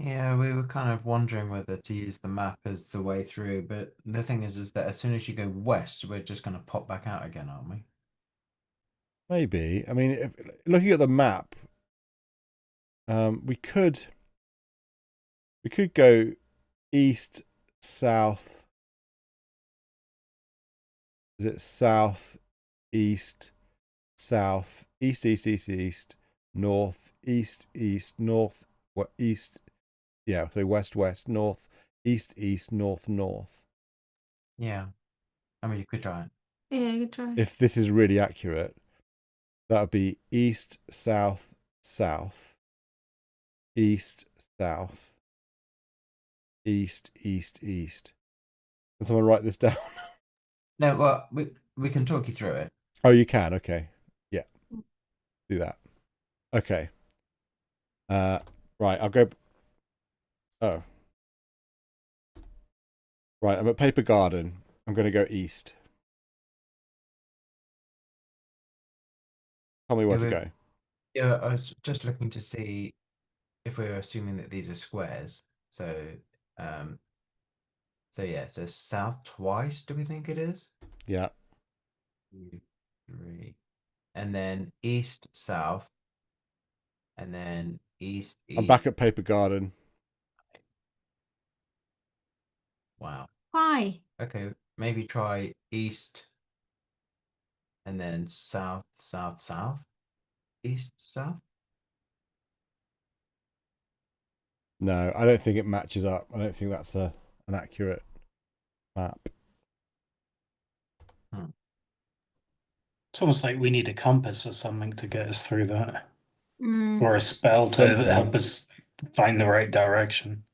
Yeah, we were kind of wondering whether to use the map as the way through, but the thing is that as soon as you go west, we're just going to pop back out again, aren't we? Maybe. I mean, looking at the map, we could go east, south. Is it south, east, south, east, east, east, east, north, east, east, north, what east? Yeah, so west, west, north, east, east, north, north. Yeah. I mean, you could try it. Yeah, you could try. If this is really accurate, that would be east, south, south, east, south, east, east, east. Can someone write this down? No, well, we can talk you through it. Oh, you can. Okay. Yeah. Do that. Okay. Right. I'll go. Oh. Right. I'm at Paper Garden. I'm going to go east. Tell me where to go. Yeah, I was just looking to see if we're assuming that these are squares. So, yeah, so south twice, do we think it is? Yeah. 2, 3. And then east, south. And then east, east. I'm back at Paper Garden. Wow. Why? Okay, maybe try east. And then south, south, south. East, south. No, I don't think it matches up. I don't think that's an accurate map. It's almost like we need a compass or something to get us through that. Mm. Or a spell to Something. help us find the right direction.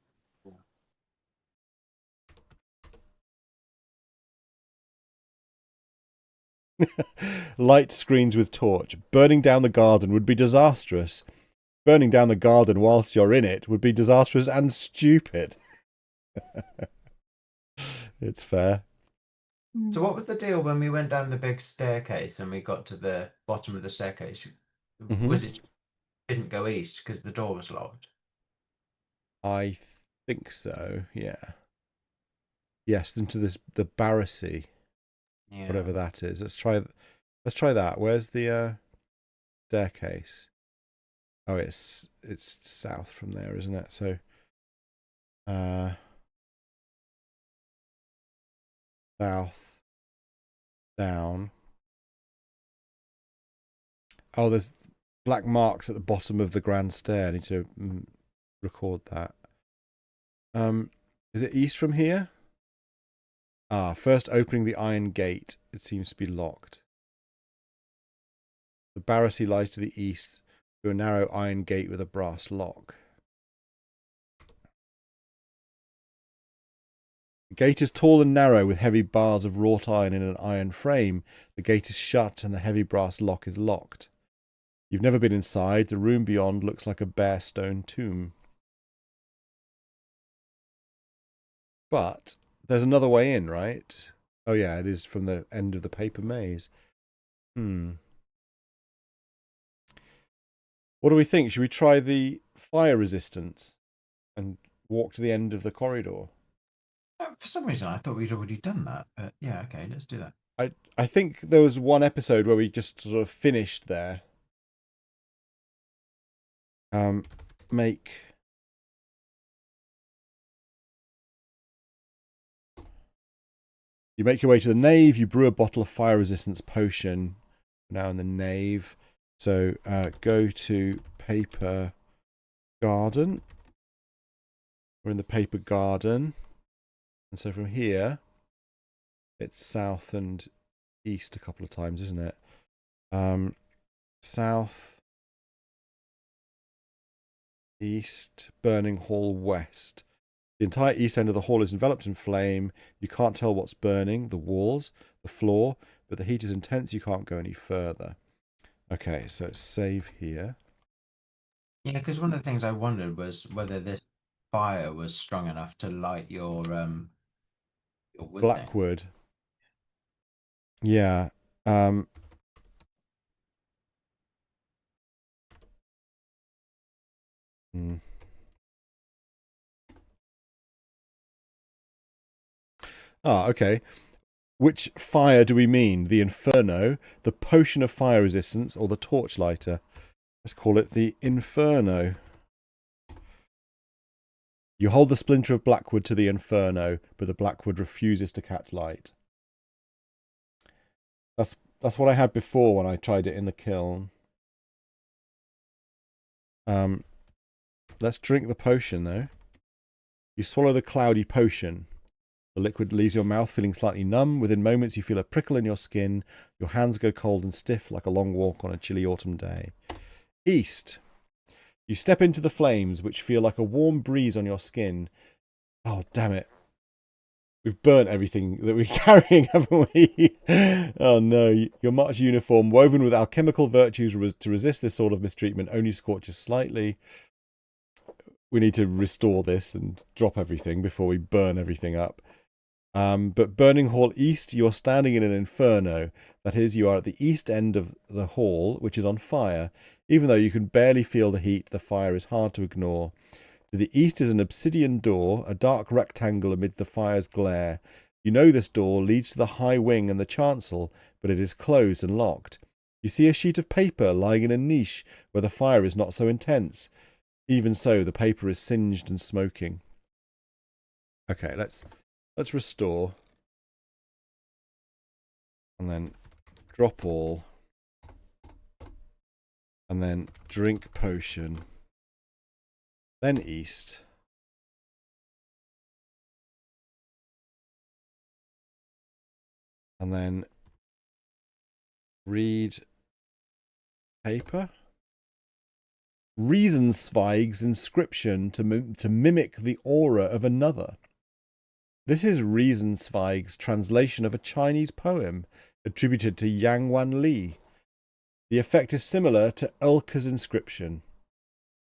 Light screens with torch. Burning down the garden would be disastrous. Burning down the garden whilst you're in it would be disastrous and stupid. It's fair. So what was the deal when we went down the big staircase and we got to the bottom of the staircase? Mhm. Was it didn't go east because the door was locked? I think so, yeah. Yes, into the Barracy, Yeah. whatever that is. Let's try that. Where's the staircase? Oh, it's south from there, isn't it? So south down. Oh, there's black marks at the bottom of the grand stair. I need to record that. Is it east from here? First opening the iron gate. It seems to be locked. The barracy lies to the east through a narrow iron gate with a brass lock. The gate is tall and narrow with heavy bars of wrought iron in an iron frame. The gate is shut and the heavy brass lock is locked. You've never been inside. The room beyond looks like a bare stone tomb. But there's another way in, right? Oh yeah, it is from the end of the paper maze. What do we think? Should we try the fire resistance and walk to the end of the corridor? For some reason, I thought we'd already done that. But yeah, okay, let's do that. I think there was one episode where we just sort of finished there. You make your way to the nave. You brew a bottle of fire resistance potion. Now in the nave. So go to paper garden. We're in the paper garden. And so from here, it's south and east a couple of times, isn't it? South, east, burning hall, west. The entire east end of the hall is enveloped in flame. You can't tell what's burning, the walls, the floor, but the heat is intense. You can't go any further. Okay, so save here. Yeah, because one of the things I wondered was whether this fire was strong enough to light your wood Blackwood. Yeah. Okay. Which fire do we mean? The Inferno, the Potion of Fire Resistance, or the Torchlighter? Let's call it the Inferno. You hold the splinter of Blackwood to the Inferno, but the Blackwood refuses to catch light. That's what I had before when I tried it in the kiln. Let's drink the potion, though. You swallow the cloudy potion. The liquid leaves your mouth feeling slightly numb. Within moments, you feel a prickle in your skin. Your hands go cold and stiff like a long walk on a chilly autumn day. East. You step into the flames, which feel like a warm breeze on your skin. Oh, damn it. We've burnt everything that we're carrying, haven't we? Oh, no. Your march uniform, woven with alchemical virtues to resist this sort of mistreatment, only scorches slightly. We need to restore this and drop everything before we burn everything up. But Burning Hall East, you're standing in an inferno. That is, you are at the east end of the hall, which is on fire. Even though you can barely feel the heat, the fire is hard to ignore. To the east is an obsidian door, a dark rectangle amid the fire's glare. You know this door leads to the high wing and the chancel, but it is closed and locked. You see a sheet of paper lying in a niche where the fire is not so intense. Even so, the paper is singed and smoking. Okay, let's restore. And then drop all. And then drink potion. Then east. And then read paper. Riesenzweig's inscription to mimic the aura of another. This is Riesenzweig's translation of a Chinese poem attributed to Yang Wan Li. The effect is similar to Ulka's inscription.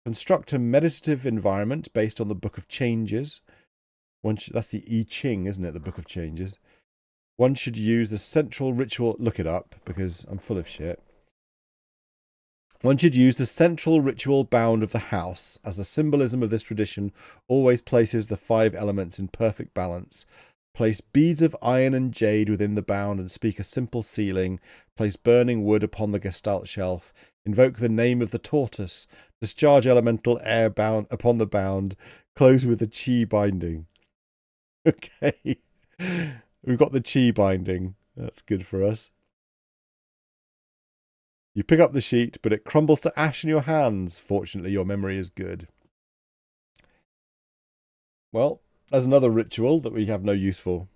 Construct a meditative environment based on the Book of Changes. That's the I Ching, isn't it? The Book of Changes. One should use the central ritual... Look it up, because I'm full of shit. One should use the central ritual bound of the house, as the symbolism of this tradition always places the 5 elements in perfect balance. Place beads of iron and jade within the bound and speak a simple sealing. Place burning wood upon the gestalt shelf. Invoke the name of the tortoise. Discharge elemental air bound upon the bound. Close with the chi binding. Okay. We've got the chi binding. That's good for us. You pick up the sheet, but it crumbles to ash in your hands. Fortunately, your memory is good. Well, there's another ritual that we have no use for.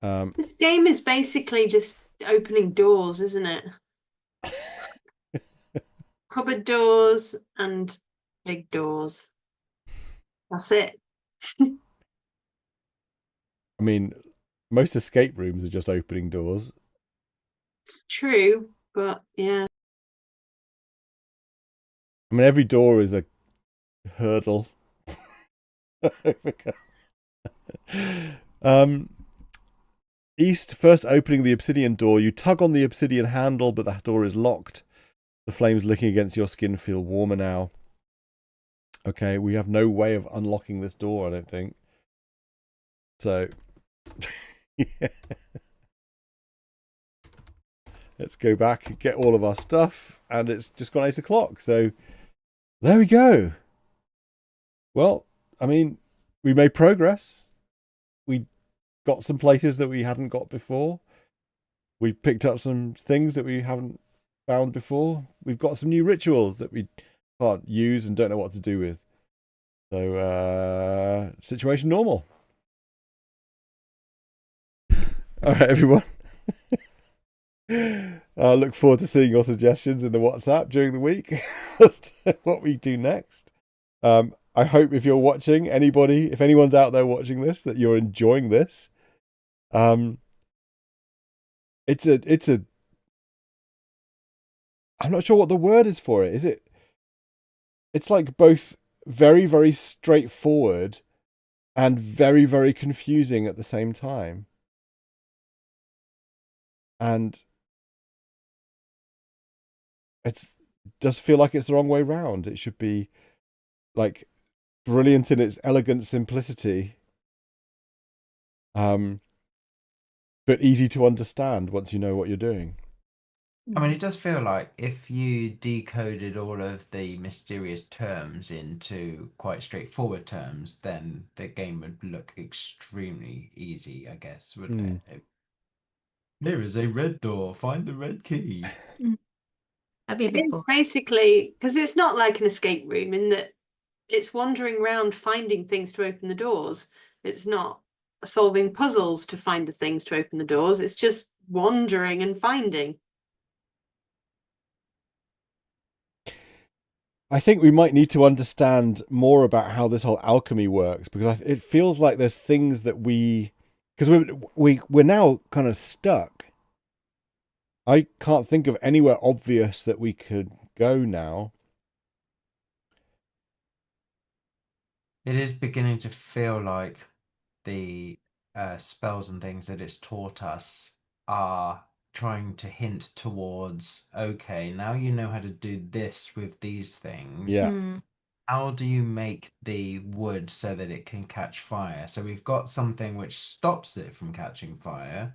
This game is basically just opening doors, isn't it? Cupboard doors and big doors. That's it. I mean, most escape rooms are just opening doors. It's true, but yeah. I mean, every door is a hurdle. East, first opening the obsidian door, you tug on the obsidian handle, but the door is locked. The flames licking against your skin feel warmer now. Okay, we have no way of unlocking this door, I don't think. So, yeah. Let's go back and get all of our stuff, and it's just gone 8 o'clock. So, there we go. Well, I mean, we made progress. We got some places that we hadn't got before. We picked up some things that we haven't found before. We've got some new rituals that we can't use and don't know what to do with. So, situation normal. All right, everyone. I look forward to seeing your suggestions in the WhatsApp during the week as to what we do next. I hope if you're watching, if anyone's out there watching this, that you're enjoying this. It's a I'm not sure what the word is for it. Is it? It's like both very, very straightforward and very, very confusing at the same time. And it does feel like it's the wrong way round. It should be like brilliant in its elegant simplicity, but easy to understand once you know what you're doing. I mean, it does feel like if you decoded all of the mysterious terms into quite straightforward terms, then the game would look extremely easy, I guess, wouldn't it? There is a red door. Find the red key. That'd be a bit It's cool. basically because it's not like an escape room in that it's wandering around finding things to open the doors. It's not solving puzzles to find the things to open the doors. It's just wandering and finding. I think we might need to understand more about how this whole alchemy works, because it feels like there's things that because we're now kind of stuck. I can't think of anywhere obvious that we could go now. It is beginning to feel like the spells and things that it's taught us are trying to hint towards, okay, now you know how to do this with these things. Yeah. How do you make the wood so that it can catch fire? So we've got something which stops it from catching fire.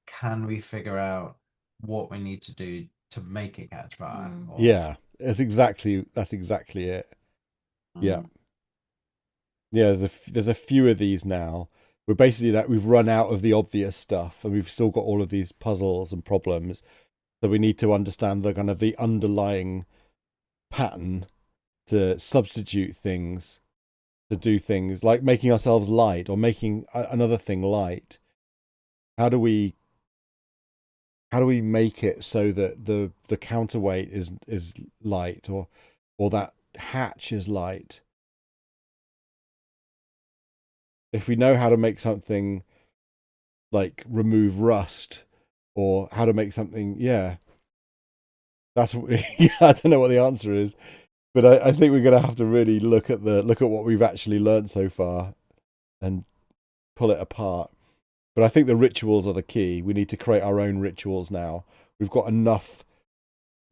Can we figure out what we need to do to make it catch fire? Yeah, that's exactly it. Yeah. Yeah, there's a few of these now. We're basically like we've run out of the obvious stuff, and we've still got all of these puzzles and problems. So we need to understand the kind of the underlying pattern to substitute things, to do things like making ourselves light or making another thing light. How do we make it so that the counterweight is light, or that hatch is light? If we know how to make something like remove rust, or how to make something, that's yeah, I don't know what the answer is, but I think we're gonna have to really look at what we've actually learned so far and pull it apart. But I think the rituals are the key. We need to create our own rituals now. We've got enough,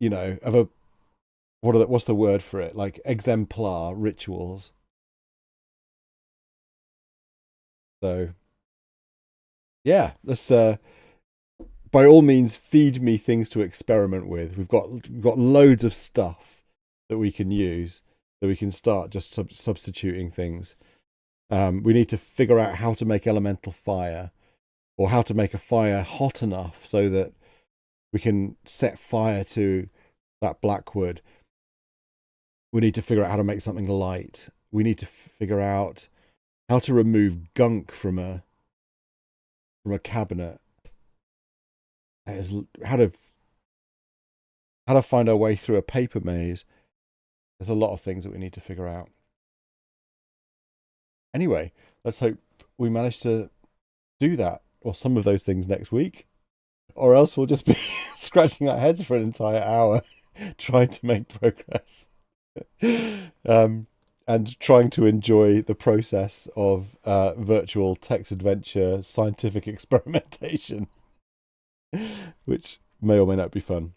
of a what's the word for it? Like exemplar rituals. So, yeah, let's by all means feed me things to experiment with. We've got loads of stuff that we can use, so we can start just substituting things. We need to figure out how to make elemental fire, or how to make a fire hot enough so that we can set fire to that blackwood. We need to figure out how to make something light. We need to figure out how to remove gunk from a from a cabinet. Is how to find our way through a paper maze. There's a lot of things that we need to figure out. Anyway, let's hope we manage to do that, or some of those things next week, or else we'll just be scratching our heads for an entire hour trying to make progress. And trying to enjoy the process of virtual text adventure scientific experimentation, which may or may not be fun.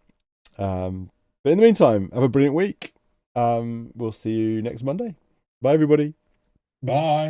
But in the meantime, have a brilliant week. We'll see you next Monday. Bye, everybody. Bye.